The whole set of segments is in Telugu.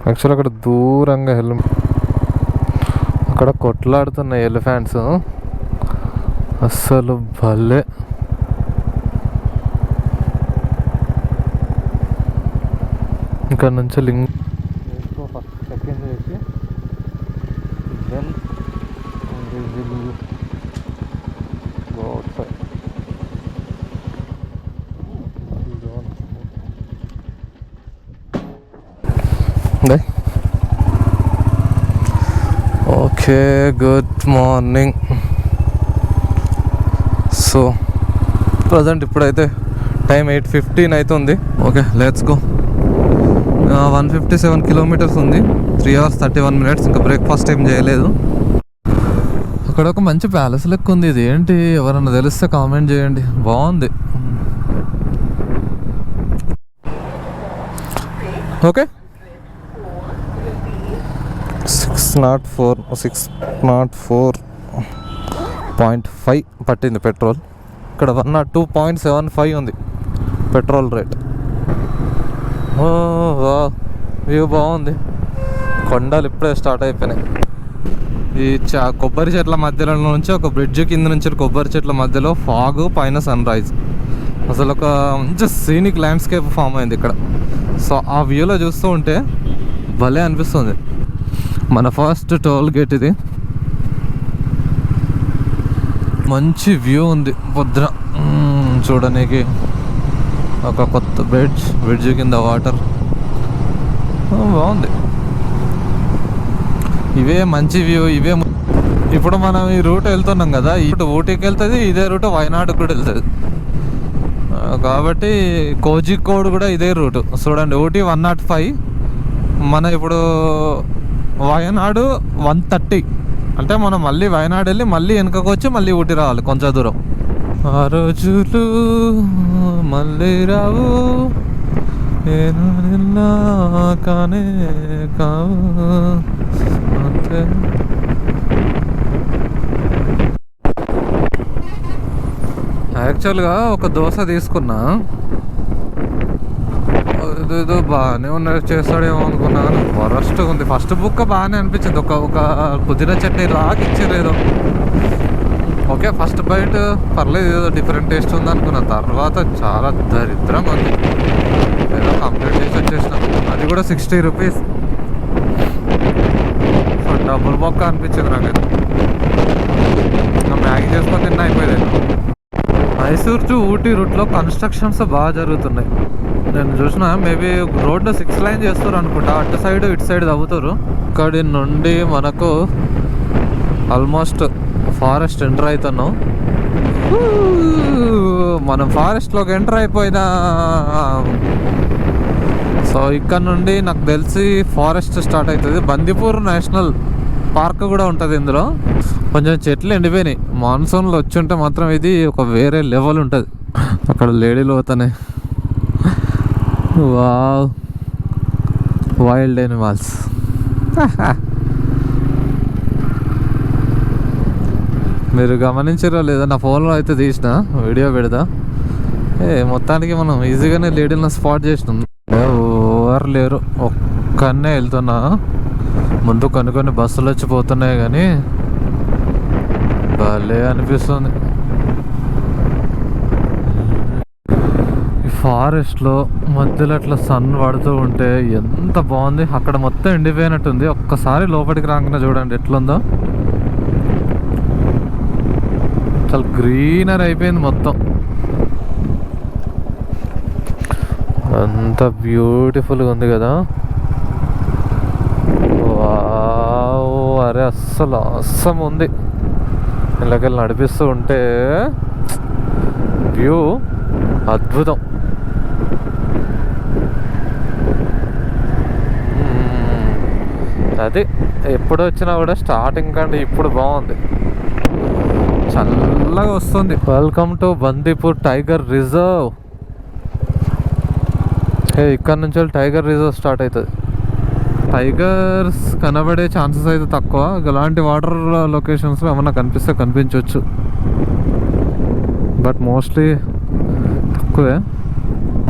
యాక్చువల్ అక్కడ దూరంగా అక్కడ కొట్లాడుతున్నాయి ఎలిఫెంట్స్, అస్సలు భలే. ఇక్కడ నుంచి ఫస్ట్ చెక్ ఇన్ చేసి then go outside. Okay, good morning. So present ఇప్పుడైతే టైం 8:15 అవుతుంది. Okay, let's go. 157 కిలోమీటర్స్ ఉంది, 3 hours 31 minutes. ఇంకా బ్రేక్ఫాస్ట్ ఏం చేయలేదు. అక్కడ ఒక మంచి ప్యాలెస్ లెక్క ఉంది. ఇది ఏంటి, ఎవరన్నా తెలిస్తే కామెంట్ చేయండి. బాగుంది. ఓకే, 604.5 పట్టింది పెట్రోల్. ఇక్కడ 102.75 ఉంది పెట్రోల్ రేట్. వ్యూ బాగుంది. కొండలు ఇప్పుడే స్టార్ట్ అయిపోయినాయి. ఈ కొబ్బరి చెట్ల మధ్యలో నుంచి, ఒక బ్రిడ్జ్ కింద నుంచి కొబ్బరి చెట్ల మధ్యలో ఫాగ్, పైన సన్ రైజ్. అసలు ఒక మంచి సీనిక్ ల్యాండ్స్కేప్ ఫామ్ అయింది ఇక్కడ. సో ఆ వ్యూలో చూస్తూ ఉంటే భలే అనిపిస్తుంది. మన ఫస్ట్ టోల్ గేట్ ఇది. మంచి వ్యూ ఉంది పొద్దున చూడడానికి. ఒక కొత్త బ్రిడ్జ్ కింద వాటర్ బాగుంది. ఇవే మంచి వ్యూ. ఇవే ఇప్పుడు మనం ఈ రూట్ వెళ్తున్నాం కదా, ఇటు ఊటీకి వెళ్తుంది, ఇదే రూట్ వయనాడుకి కూడా వెళ్తుంది. కాబట్టి కోజికోడ్ కూడా ఇదే రూట్. చూడండి, ఊటీ 105, మన ఇప్పుడు వయనాడు 130. అంటే మనం మళ్ళీ వయనాడు వెళ్ళి మళ్ళీ వెనకకు వచ్చి మళ్ళీ ఊటీ రావాలి కొంచెం దూరం. ఆ రోజులు మళ్ళీ రావు, నేను నిన్న కానే కావు. యాక్చువల్గా ఒక దోశ తీసుకున్నా, ఏదో బాగానే ఉన్నది, చేస్తాడేమో అనుకున్నాను. వరస్ట్గా ఉంది. ఫస్ట్ బుక్ బాగానే అనిపించింది, ఒక పుదీనా చట్నీ లాగా ఇచ్చారు ఏదో. ఓకే, ఫస్ట్ బైట్ పర్లేదు, ఏదో డిఫరెంట్ టేస్ట్ ఉంది అనుకున్నా. తర్వాత చాలా దరిద్రంగా ఉంది. ఏదో కంప్లీట్ చేసి వచ్చేసిన. అది కూడా 60 రూపీస్. డబుల్ బొక్క అనిపించింది నాకు. మ్యాగీ చేసుకొని తిన్నా అయిపోయేది. మైసూర్ టు ఊటీ రూట్లో కన్స్ట్రక్షన్స్ బాగా జరుగుతున్నాయి. నేను చూసిన మేబీ రోడ్లో 6 లైన్ చేస్తారు అనుకుంటా. అటు సైడ్ ఇటు సైడ్ తవ్వుతారు. ఇక్కడి నుండి మనకు ఆల్మోస్ట్ ఫారెస్ట్ ఎంటర్ అవుతున్నాం. మనం ఫారెస్ట్లోకి ఎంటర్ అయిపోయినా. సో ఇక్కడ నుండి నాకు తెలిసి ఫారెస్ట్ స్టార్ట్ అవుతుంది. బందిపూర్ నేషనల్ పార్క్ కూడా ఉంటుంది ఇందులో. కొంచెం చెట్లు ఎండిపోయినాయి. మాన్సూన్లో వచ్చి ఉంటే మాత్రం ఇది ఒక వేరే లెవెల్ ఉంటుంది. అక్కడ లేడీలు పోతాయి. Wow, wild animals. మీరు గమనించారో లేదా, నా ఫోన్లో అయితే తీసిన వీడియో పెడతా. మొత్తానికి మనం ఈజీగానే లేడీలను స్పాట్ చేసినాం. ఎవరు లేరు, ఒక్కనే వెళ్తున్నా. ముందు కొన్ని బస్సులు వచ్చి పోతున్నాయి కానీ భలే అనిపిస్తుంది. ఈ ఫారెస్ట్లో మధ్యలో అట్లా సన్ పడుతూ ఉంటే ఎంత బాగుంది. అక్కడ మొత్తం ఎండిపోయినట్టుంది. ఒక్కసారి లోపలికి రాగానే చూడండి ఎట్లుందో. చాలా గ్రీనర్ అయిపోయింది మొత్తం. అంత బ్యూటిఫుల్గా ఉంది కదా. వావ్, అరే అస్సలు అస్సం ఉంది. ఇళ్ళకెళ్ళి నడిపిస్తూ ఉంటే వ్యూ అద్భుతం. అది ఎప్పుడు వచ్చినా కూడా స్టార్టింగ్ కంటే ఇప్పుడు బాగుంది, చల్లగా వస్తుంది. Welcome to Bandipur tiger reserve. ఇక్కడ నుంచి టైగర్ రిజర్వ్ స్టార్ట్ అవుతుంది. టైగర్స్ కనబడే ఛాన్సెస్ అయితే తక్కువ. ఇలాంటి వాటర్ లొకేషన్స్లో ఏమన్నా కనిపిస్తే కనిపించవచ్చు, బట్ మోస్ట్లీ తక్కువే.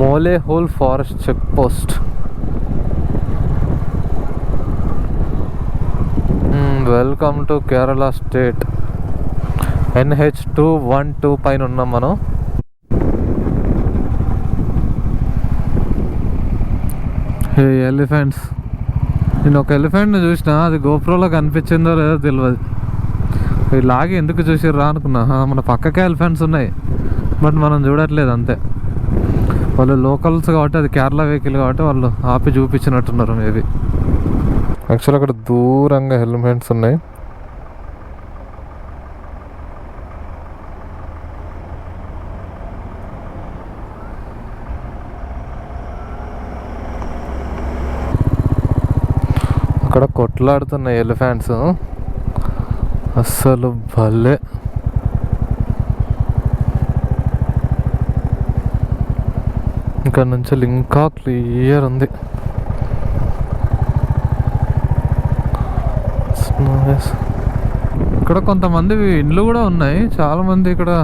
Moolehole forest check post. Welcome to Kerala state. NH212 పైన ఉన్నాం మనం. హే ఎలిఫెంట్స్, నేను ఒక ఎలిఫెంట్ని చూసిన, అది గోప్రోలో కనిపించిందో లేదో తెలియదు. ఇలాగే ఎందుకు చూసిర్రా అనుకున్నా. మన పక్కకే ఎలిఫెంట్స్ ఉన్నాయి, బట్ మనం చూడట్లేదు అంతే. వాళ్ళు లోకల్స్ కాబట్టి, అది కేరళ వెహికల్ కాబట్టి వాళ్ళు ఆపి చూపించినట్టున్నారు మేబీ. యాక్చువల్ అక్కడ దూరంగా ఎలిఫెంట్స్ ఉన్నాయి. అక్కడ కొట్లాడుతున్నాయి ఎలిఫెంట్స్, అస్సలు భలే. ఇక్కడ నుంచి ఇంకా క్లియర్ ఉంది. ఇక్కడ కొంతమంది ఇండ్లు కూడా ఉన్నాయి. చాలామంది ఇక్కడే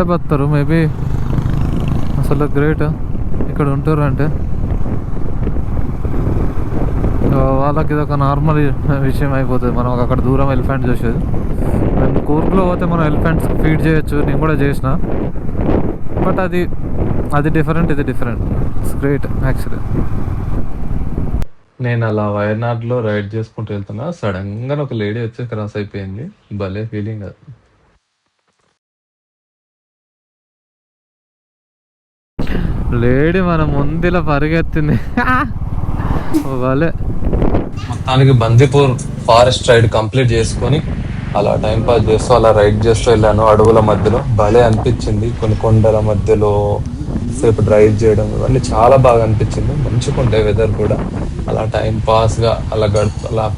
బతారు మేబీ. అసలు గ్రేట్ ఇక్కడ ఉంటారు అంటే. వాళ్ళకి ఇది ఒక నార్మల్ విషయం అయిపోతుంది. మనం అక్కడ దూరం ఎలిఫెంట్ చూసేది. అండ్ కూర్గ్లో పోతే మనం ఎలిఫెంట్స్ ఫీడ్ చేయొచ్చు, నేను కూడా చేసిన. బట్ అది డిఫరెంట్, ఇది డిఫరెంట్. It's great actually. నేను అలా వయనాడ్లో రైడ్ చేసుకుంటూ వెళ్తున్నా, సడన్గా ఒక లేడీ వచ్చి క్రాస్ అయిపోయింది. భలే ఫీలింగ్ అది. లేడీ మన ముందులా పరిగెత్తింది. భలే. మొత్తానికి బందీపూర్ ఫారెస్ట్ రైడ్ కంప్లీట్ చేసుకొని అలా టైం పాస్ చేస్తూ అలా రైడ్ చేస్తూ వెళ్ళాను అడవుల మధ్యలో. భలే అనిపించింది. కొన్ని కొండల మధ్యలో సేపు డ్రైవ్ చేయడం ఇవన్నీ చాలా బాగా అనిపించింది. మంచిగా ఉండే వెదర్ కూడా. అలా టైం పాస్గా అలా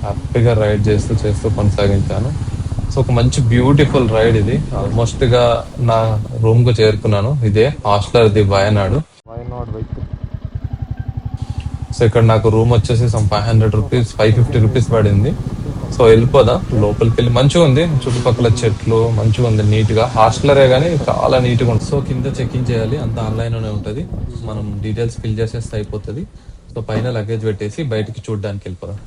హ్యాపీగా రైడ్ చేస్తూ కొనసాగించాను. సో ఒక మంచి బ్యూటిఫుల్ రైడ్ ఇది. ఆల్మోస్ట్గా నా రూమ్కు చేరుకున్నాను. ఇదే హాస్టల్, ఇది వయనాడు. సో ఇక్కడ నాకు రూమ్ వచ్చేసి సమ్ 500 రూపీస్, 550 రూపీస్ పడింది. సో వెళ్ళిపోదా లోపలికి వెళ్ళి. మంచిగా ఉంది, చుట్టుపక్కల చెట్లు మంచిగా ఉంది, నీట్ గా. హాస్టలరే కానీ చాలా నీట్ గా ఉంది. సో కింద చెక్ఇన్ చేయాలి, అంత ఆన్లైన్ లోనే ఉంటది. మనం డీటెయిల్స్ ఫిల్ చేసేస్తే అయిపోతుంది. సో పైన లగేజ్ పెట్టేసి బయటికి చూడడానికి వెళ్ళిపోదాం.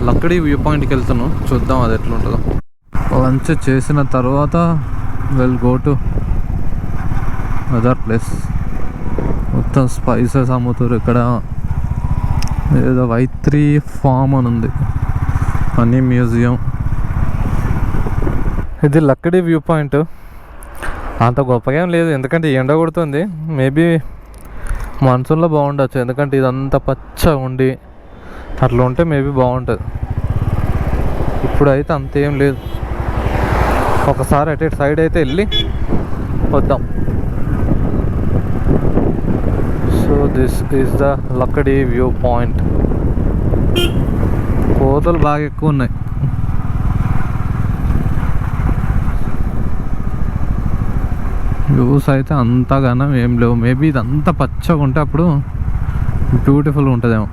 లక్కడి వ్యూ పాయింట్కి వెళ్తున్నాం, చూద్దాం అది ఎట్లా ఉంటుందో. లంచ్ చేసిన తర్వాత will go to other place. మొత్తం స్పైసెస్ అమ్ముతారు ఇక్కడ. ఏదో వైత్రి ఫామ్ అని ఉంది, హనీ మ్యూజియం. ఇది లక్కడి వ్యూ పాయింట్. అంత గొప్పగా ఏం లేదు, ఎందుకంటే ఎండ కొడుతుంది. మేబీ మాన్సూన్లో బాగుండొచ్చు, ఎందుకంటే ఇదంతా పచ్చ ఉండి అట్లా ఉంటే మేబీ బాగుంటుంది. ఇప్పుడైతే అంతేం లేదు. ఒకసారి అటు ఇటు సైడ్ అయితే వెళ్ళి వద్దాం. So this is the Lakkidi view point. కోతలు బాగా ఎక్కువ ఉన్నాయి. వ్యూస్ అయితే అంతగానో ఏం లేవు. మేబీ ఇదంతా పచ్చగా ఉంటే అప్పుడు బ్యూటిఫుల్గా ఉంటుందేమో.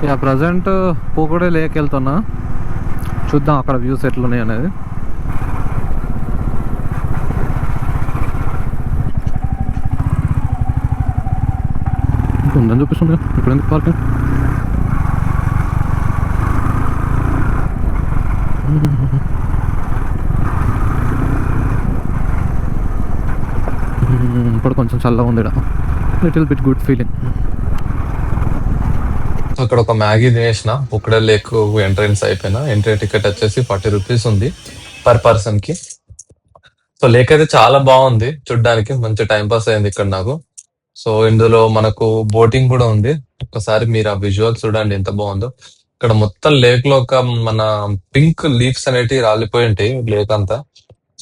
ఇక ప్రజెంట్ పూకుడే లేక్ వెళ్తున్నా, చూద్దాం అక్కడ వ్యూస్ ఎట్లున్నాయి అనేది. ఉందని చూపిస్తుంది ఇప్పుడు ఎందుకు పార్కింగ్. ఇప్పుడు కొంచెం చల్లగా ఉంది, లిటిల్ బిట్ గుడ్ ఫీలింగ్. అక్కడ ఒక మ్యాగీ తినేసిన. ఉక్కడ లేక్ ఎంట్రన్స్ అయిపోయినా. ఎంట్రీ టికెట్ వచ్చేసి 40 రూపీస్ ఉంది పర్ పర్సన్ కి. సో లేక్ అయితే చాలా బాగుంది చూడ్డానికి, మంచి టైం పాస్ అయింది ఇక్కడ నాకు. సో ఇందులో మనకు బోటింగ్ కూడా ఉంది. ఒక్కసారి మీరు ఆ విజువల్స్ చూడండి ఎంత బాగుందో. ఇక్కడ మొత్తం లేక్ లో ఒక మన పింక్ లీవ్స్ అనేటివి రాలిపోయి ఉంటాయి లేక్ అంతా.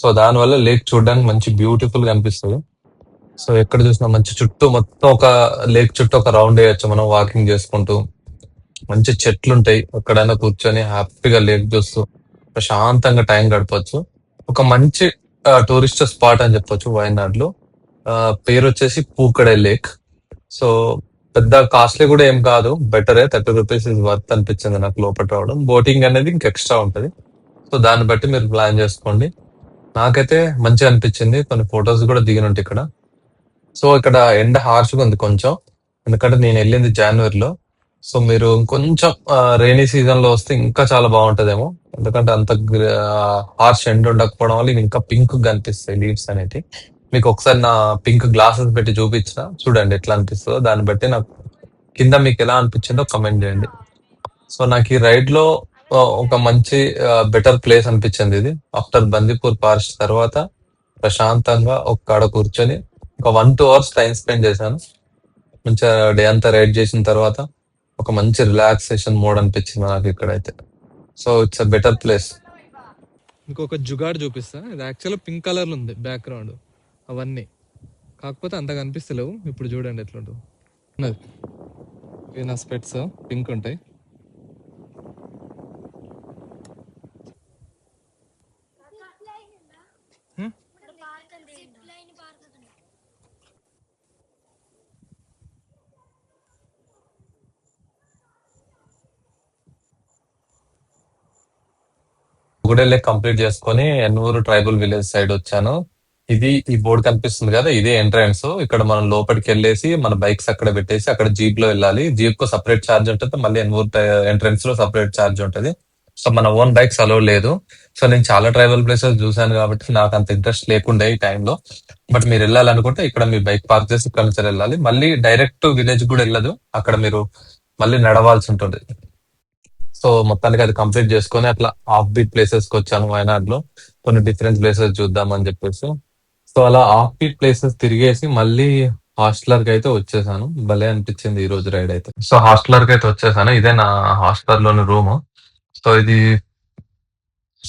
సో దానివల్ల లేక్ చూడడానికి మంచి బ్యూటిఫుల్ గా అనిపిస్తుంది. సో ఎక్కడ చూసినా మంచి చుట్టూ మొత్తం ఒక లేక్ చుట్టూ ఒక రౌండ్ వేయచ్చు మనం వాకింగ్ చేసుకుంటూ. మంచి చెట్లు ఉంటాయి, ఎక్కడైనా కూర్చొని హ్యాపీగా లేక్ చూస్తూ ప్రశాంతంగా టైం గడపచ్చు. ఒక మంచి టూరిస్ట్ స్పాట్ అని చెప్పొచ్చు వయనాడ్ లో. పేరు వచ్చేసి పూకడే లేక్. సో పెద్ద కాస్ట్లీ కూడా ఏం కాదు, బెటరే. 30 రూపీస్ ఇస్ వర్త్ అనిపించింది నాకు లోపల రావడం. బోటింగ్ అనేది ఇంక ఎక్స్ట్రా ఉంటది. సో దాన్ని బట్టి మీరు ప్లాన్ చేసుకోండి. నాకైతే మంచిగా అనిపించింది. కొన్ని ఫొటోస్ కూడా దిగినట్టు ఇక్కడ. సో ఇక్కడ ఎండ హార్ష్గా ఉంది కొంచెం, ఎందుకంటే నేను వెళ్ళింది జనవరిలో. సో మీరు కొంచెం రైనీ సీజన్ లో వస్తే ఇంకా చాలా బాగుంటదేమో. ఎందుకంటే అంత హార్ష్ ఎండ్ ఉండకపోవడం వల్ల ఇవి ఇంకా పింక్ కనిపిస్తాయి లీవ్స్ అనేటి. మీకు ఒకసారి నా పింక్ గ్లాసెస్ పెట్టి చూపించిన చూడండి ఎట్లా అనిపిస్తుందో, దాన్ని బట్టి నాకు కింద మీకు ఎలా అనిపించిందో కమెంట్ చేయండి. సో నాకు ఈ రైడ్ లో ఒక మంచి బెటర్ ప్లేస్ అనిపించింది ఇది. ఆఫ్టర్ బందీపూర్ పార్క్ తర్వాత ప్రశాంతంగా ఒక్కడ కూర్చొని ఒక 1-2 అవర్స్ టైం స్పెండ్ చేశాను. మంచిగా డే అంతా రైడ్ చేసిన తర్వాత ఒక మంచి రిలాక్సేషన్ మోడ్ అనిపించింది నాకు ఇక్కడైతే. So it's a better place. ఇంకొక జుగాడ్ చూపిస్తా. ఇది యాక్చువల్గా పింక్ కలర్ లో ఉంది బ్యాక్గ్రౌండ్ అవన్నీ, కాకపోతే అంత కనిపిస్తలేవు. ఇప్పుడు చూడండి ఎట్లుంటుంది. ఇవి నా స్పెట్స్ పింక్ ఉంటాయి. ఒకటే కంప్లీట్ చేసుకొని ఎన్నూరు ట్రైబల్ విలేజ్ సైడ్ వచ్చాను. ఇది ఈ బోర్డు కనిపిస్తుంది కదా, ఇదే ఎంట్రన్స్. ఇక్కడ మనం లోపలికి వెళ్ళేసి మన బైక్స్ అక్కడ పెట్టేసి అక్కడ జీప్ లో వెళ్ళాలి. జీప్ కు సపరేట్ ఛార్జ్ ఉంటుంది, మళ్ళీ ఎన్నూరు ఎంట్రన్స్ లో సపరేట్ ఛార్జ్ ఉంటుంది. సో మన ఓన్ బైక్స్ అలో లేదు. సో నేను చాలా ట్రైబల్ ప్లేసెస్ చూసాను కాబట్టి నాకు అంత ఇంట్రెస్ట్ లేకుండే ఈ టైంలో. బట్ మీరు వెళ్ళాలనుకుంటే ఇక్కడ మీ బైక్ పార్క్ చేసి ఇక్కడ నుంచి వెళ్ళాలి. మళ్ళీ డైరెక్ట్ విలేజ్ కూడా వెళ్ళదు, అక్కడ మీరు మళ్ళీ నడవాల్సి ఉంటుంది. సో మొత్తానికి అది కంప్లీట్ చేసుకొని అట్లా ఆఫ్ బీట్ ప్లేసెస్ కి వచ్చాను వయనాడ్ లో. కొన్ని డిఫరెంట్ ప్లేసెస్ చూద్దాం అని చెప్పేసి. సో అలా ఆఫ్ బీట్ ప్లేసెస్ తిరిగేసి మళ్ళీ హాస్టలర్ కి అయితే వచ్చేసాను. భలే అనిపించింది ఈ రోజు రైడ్ అయితే. సో హాస్టలర్ కి అయితే వచ్చేసాను. ఇదే నా హాస్టల్ లోని రూమ్. సో ఇది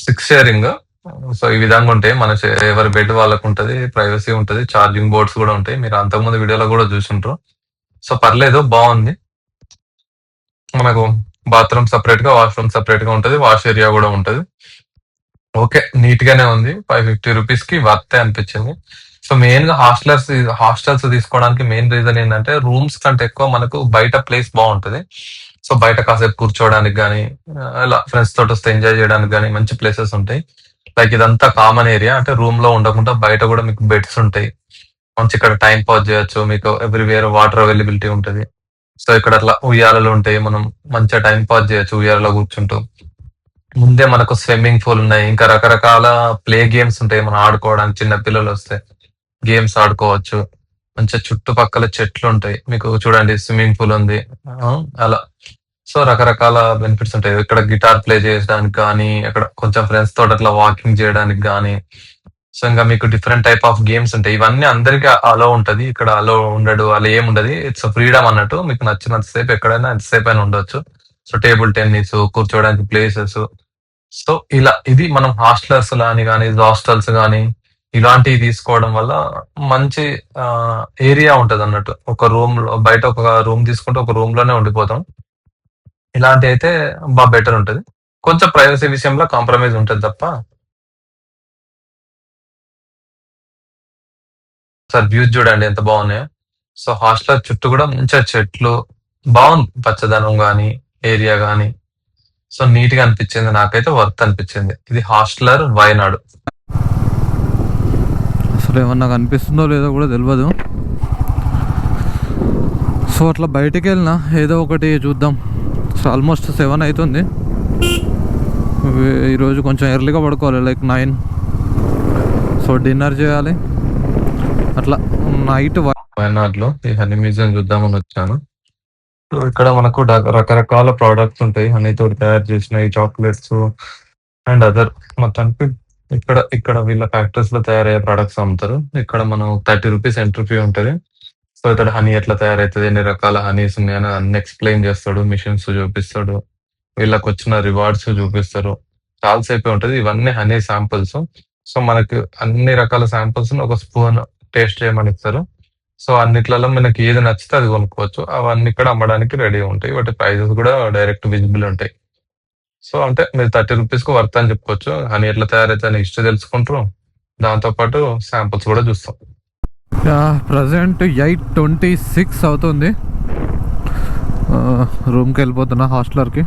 6 షేరింగ్. సో ఈ విధంగా ఉంటాయి. మన ఎవరి బెడ్ వాళ్ళకు ఉంటది, ప్రైవసీ ఉంటది, ఛార్జింగ్ బోర్డ్స్ కూడా ఉంటాయి. మీరు అంతకుముందు వీడియోలో కూడా చూసుంటారు. సో పర్లేదు, బాగుంది. మనకు బాత్రూమ్ సపరేట్ గా, వాష్రూమ్ సపరేట్ గా ఉంటది, వాష్ ఏరియా కూడా ఉంటది. ఓకే, నీట్ గానే ఉంది. 550 రూపీస్ కి వర్తే అనిపించింది. సో మెయిన్ గా హాస్టల్స్ తీసుకోవడానికి మెయిన్ రీజన్ ఏంటంటే రూమ్స్ కంటే ఎక్కువ మనకు బయట ప్లేస్ బాగుంటది. సో బయట కాసేపు కూర్చోవడానికి కానీ, ఇలా ఫ్రెండ్స్ తోటి వస్తే ఎంజాయ్ చేయడానికి కానీ మంచి ప్లేసెస్ ఉంటాయి. లైక్ ఇదంతా కామన్ ఏరియా, అంటే రూమ్ లో ఉండకుండా బయట కూడా మీకు బెడ్స్ ఉంటాయి. మంచి ఇక్కడ టైం పాస్ చేయొచ్చు. మీకు ఎవ్రీవేర్ వాటర్ అవైలబిలిటీ ఉంటది. సో ఇక్కడ అట్లా ఉయ్యాలలు ఉంటాయి, మనం మంచిగా టైం పాస్ చేయొచ్చు ఉయ్యాలలో కూర్చుంటూ. ముందే మనకు స్విమ్మింగ్ పూల్ ఉన్నాయి, ఇంకా రకరకాల ప్లే గేమ్స్ ఉంటాయి మనం ఆడుకోవడానికి. చిన్న పిల్లలు వస్తే గేమ్స్ ఆడుకోవచ్చు. మంచిగా చుట్టుపక్కల చెట్లు ఉంటాయి. మీకు చూడండి స్విమ్మింగ్ పూల్ ఉంది. అలా సో రకరకాల బెనిఫిట్స్ ఉంటాయి. ఇక్కడ గిటార్ ప్లే చేయడానికి కానీ, అక్కడ కొంచెం ఫ్రెండ్స్ తోటి అట్లా వాకింగ్ చేయడానికి కానీ. సో ఇంకా మీకు డిఫరెంట్ టైప్ ఆఫ్ గేమ్స్ ఉంటాయి. ఇవన్నీ అందరికి అలో ఉంటది, ఇక్కడ అలో ఉండడు, అలా ఏముండదు. ఇట్స్ ఫ్రీడమ్ అన్నట్టు. మీకు నచ్చినంత సేపు ఎక్కడైనా ఎంతసేపు అయినా ఉండొచ్చు. సో టేబుల్ టెన్నిస్, కూర్చోవడానికి ప్లేసెస్. సో ఇలా ఇది మనం హాస్టలర్స్ కానీ హాస్టల్స్ కానీ ఇలాంటివి తీసుకోవడం వల్ల మంచి ఏరియా ఉంటది అన్నట్టు. ఒక రూమ్ లో బయట ఒక రూమ్ తీసుకుంటే ఒక రూమ్ లోనే ఉండిపోతాం. ఇలాంటి అయితే బాగా బెటర్ ఉంటది. కొంచెం ప్రైవసీ విషయంలో కాంప్రమైజ్ ఉంటది తప్ప. సార్ వ్యూస్ చూడండి ఎంత బాగున్నాయో. సో హాస్టల్ చుట్టూ కూడా మంచిగా చెట్లు, బాగుంది పచ్చదనం గానీ, ఏరియా గానీ. సో నీట్ గా అనిపించింది, నాకైతే వర్త్ అనిపించింది. ఇది హాస్టలర్ వయనాడు. అసలు ఏమన్నా కనిపిస్తుందో లేదో కూడా తెలియదు. సో అట్లా బయటికి వెళ్ళినా ఏదో ఒకటి చూద్దాం. సో ఆల్మోస్ట్ 7 అవుతుంది. ఈరోజు కొంచెం ఎర్లీగా పడుకోవాలి, లైక్ 9. సో డిన్నర్ చేయాలి. అట్లా నైట్ వయనాడ్లో ఈ హనీ మ్యూజియం చూద్దామని వచ్చాను. సో ఇక్కడ మనకు రకరకాల ప్రోడక్ట్స్ ఉంటాయి. హనీతో తయారు చేసిన ఈ చాక్లెట్స్ అండ్ అదర్. మొత్తానికి ఇక్కడ వీళ్ళ ఫ్యాక్టరీస్ లో తయారయ్యే ప్రొడక్ట్స్ అమ్ముతారు. ఇక్కడ మనం 30 రూపీస్ ఎంట్రీ ఫీ ఉంటది. సో ఇక్కడ హనీ ఎట్లా తయారవుతుంది, ఎన్ని రకాల హనీస్ ఉన్నాయని అన్ని ఎక్స్ప్లెయిన్ చేస్తాడు, మిషన్స్ చూపిస్తాడు, వీళ్ళకి వచ్చిన రివార్డ్స్ చూపిస్తారు. చాలాసేపే ఉంటది. ఇవన్నీ హనీ శాంపుల్స్. సో మనకు అన్ని రకాల శాంపుల్స్ ఒక స్పూన్ టేస్ట్ చేయమని ఇస్తారు. సో అన్నిట్లలో మనకి ఏది నచ్చితే అది కొనుక్కోవచ్చు. అవన్నీ ఇక్కడ అమ్మడానికి రెడీ ఉంటాయి. వాటి ప్రైజెస్ కూడా డైరెక్ట్ విజిబుల్ ఉంటాయి. సో అంటే మీరు 30 రూపీస్ కు వర్త్ అని చెప్పుకోవచ్చు. హనీ ఎట్లా తయారైతే అని హిస్టరీ తెలుసుకుంటారు, దాంతో పాటు శాంపుల్స్ కూడా చూస్తాం. ప్రజెంట్ 8:26 అవుతుంది. రూమ్కి వెళ్ళిపోతున్నా హాస్టలర్కి.